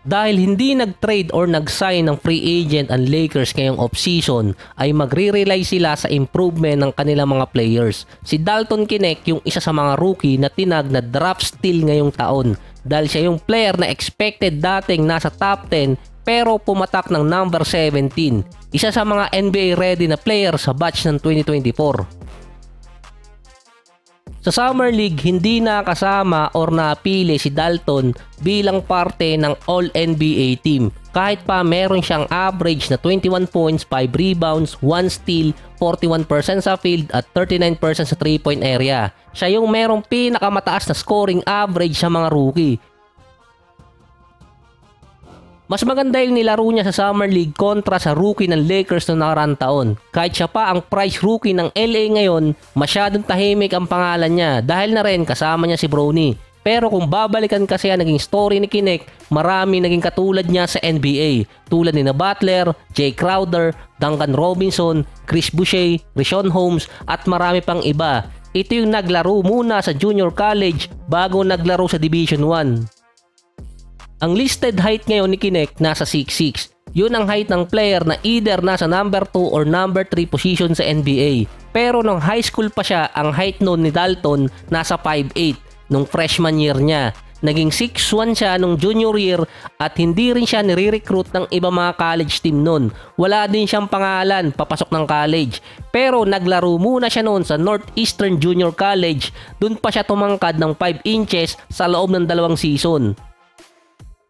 Dahil hindi nag-trade or nag-sign ng free agent ang Lakers ngayong off-season, ay magre-rely sila sa improvement ng kanilang mga players. Si Dalton Knecht yung isa sa mga rookie na tinag na draft steal ngayong taon dahil siya yung player na expected dating nasa top 10 pero pumatak ng number 17. Isa sa mga NBA ready na player sa batch ng 2024. Sa Summer League, hindi nakasama or napili si Dalton bilang parte ng All-NBA team. Kahit pa meron siyang average na 21 points, 5 rebounds, 1 steal, 41% sa field at 39% sa 3-point area. Siya yung merong pinakamataas na scoring average sa mga rookie. Mas maganda yung nilaro niya sa Summer League kontra sa rookie ng Lakers noong nakaraang taon. Kahit siya pa ang prize rookie ng LA ngayon, masyadong tahimik ang pangalan niya dahil na rin kasama niya si Bronny. Pero kung babalikan kasi ang naging story ni Knecht, marami naging katulad niya sa NBA. Tulad ni Butler, Jay Crowder, Duncan Robinson, Chris Boucher, Richaun Holmes at marami pang iba. Ito yung naglaro muna sa junior college bago naglaro sa Division 1. Ang listed height ngayon ni Knecht nasa 6'6". Yun ang height ng player na either nasa number 2 or number 3 position sa NBA. Pero nung high school pa siya, ang height noon ni Dalton nasa 5'8". Nung freshman year niya. Naging 6'1 siya nung junior year at hindi rin siya nire-recruit ng ibang mga college team noon. Wala din siyang pangalan papasok ng college. Pero naglaro muna siya noon sa Northeastern Junior College. Doon pa siya tumangkad ng 5 inches sa loob ng 2 season.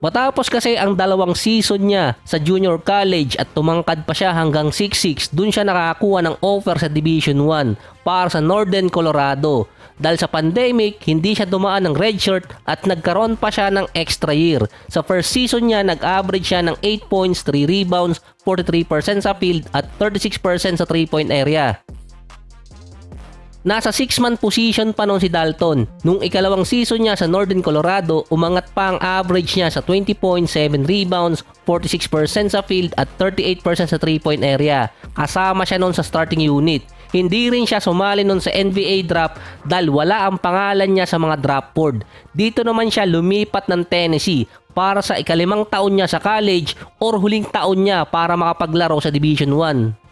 Matapos kasi ang 2 season niya sa junior college at tumangkad pa siya hanggang 6'6", dun siya nakakuha ng offer sa Division 1 para sa Northern Colorado. Dahil sa pandemic, hindi siya dumaan ng redshirt at nagkaroon pa siya ng extra year. Sa first season niya, nag-average siya ng 8 points, 3 rebounds, 43% sa field at 36% sa 3-point area. Nasa 6-man position pa noon si Dalton. Nung ikalawang season niya sa Northern Colorado, umangat pa ang average niya sa 20 points, 7 rebounds, 46% sa field at 38% sa 3-point area. Kasama siya noon sa starting unit. Hindi rin siya sumali noon sa NBA draft dahil wala ang pangalan niya sa mga draft board. Dito naman siya lumipat ng Tennessee para sa ikalimang taon niya sa college or huling taon niya para makapaglaro sa Division 1.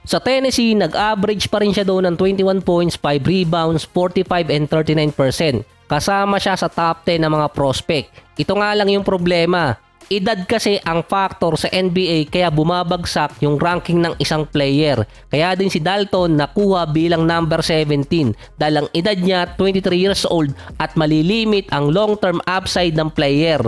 Sa Tennessee, nag-average pa rin siya doon ng 21 points, 5 rebounds, 45 and 39%. Kasama siya sa top 10 ng mga prospect. Ito nga lang yung problema. Edad kasi ang factor sa NBA kaya bumabagsak yung ranking ng isang player. Kaya din si Dalton nakuha bilang number 17 dahil ang edad niya 23 years old at malilimit ang long-term upside ng player.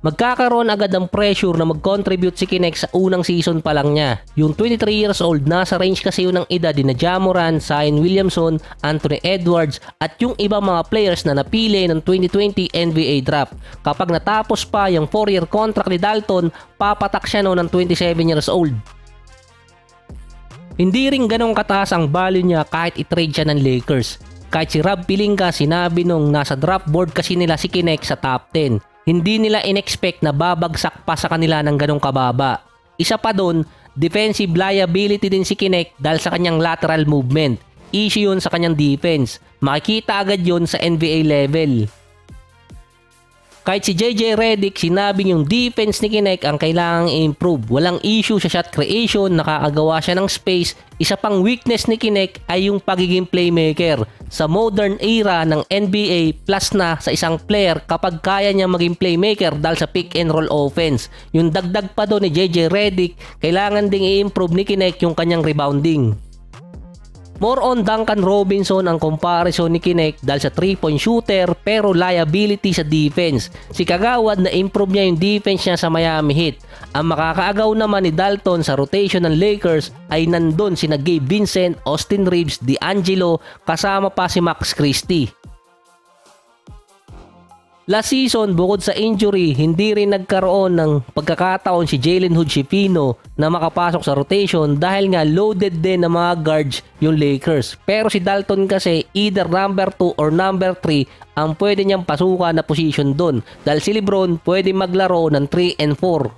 Magkakaroon agad ng pressure na mag-contribute si Knecht sa unang season pa lang niya. Yung 23 years old, nasa range kasi yun ng edad ni Ja Morant, Zion Williamson, Anthony Edwards at yung ibang mga players na napili ng 2020 NBA draft. Kapag natapos pa yung 4-year contract ni Dalton, papatak siya noon ng 27 years old. Hindi rin ganong kataas ang value niya kahit i-trade siya ng Lakers. Kahit si Rob Pelinka sinabi nung nasa draft board kasi nila si Knecht sa top 10. Hindi nila in-expect na babagsak pa sa kanila ng ganong kababa. Isa pa doon, defensive liability din si Knecht dahil sa kanyang lateral movement. Issue yun sa kanyang defense. Makikita agad yun sa NBA level. Kahit si JJ Redick, sinabi yung defense ni Knecht ang kailangang i-improve. Walang issue sa shot creation, nakakagawa siya ng space. Isa pang weakness ni Knecht ay yung pagiging playmaker. Sa modern era ng NBA, plus na sa isang player kapag kaya niya maging playmaker dahil sa pick and roll offense. Yung dagdag pa doon ni JJ Redick, kailangan ding i-improve ni Knecht yung kanyang rebounding. More on Duncan Robinson ang comparison ni Knecht dahil sa 3-point shooter pero liability sa defense. Si Kagawad na improve niya yung defense niya sa Miami Heat. Ang makakaagaw naman ni Dalton sa rotation ng Lakers ay nandun sina Gabe Vincent, Austin Reeves, D'Angelo kasama pa si Max Christie. Last season, bukod sa injury, hindi rin nagkaroon ng pagkakataon si Jalen Hood-Schifino na makapasok sa rotation dahil nga loaded din ng mga guards yung Lakers. Pero si Dalton kasi either number 2 or number 3 ang pwede niyang pasukan na position doon dahil si LeBron pwede maglaro ng 3 and 4.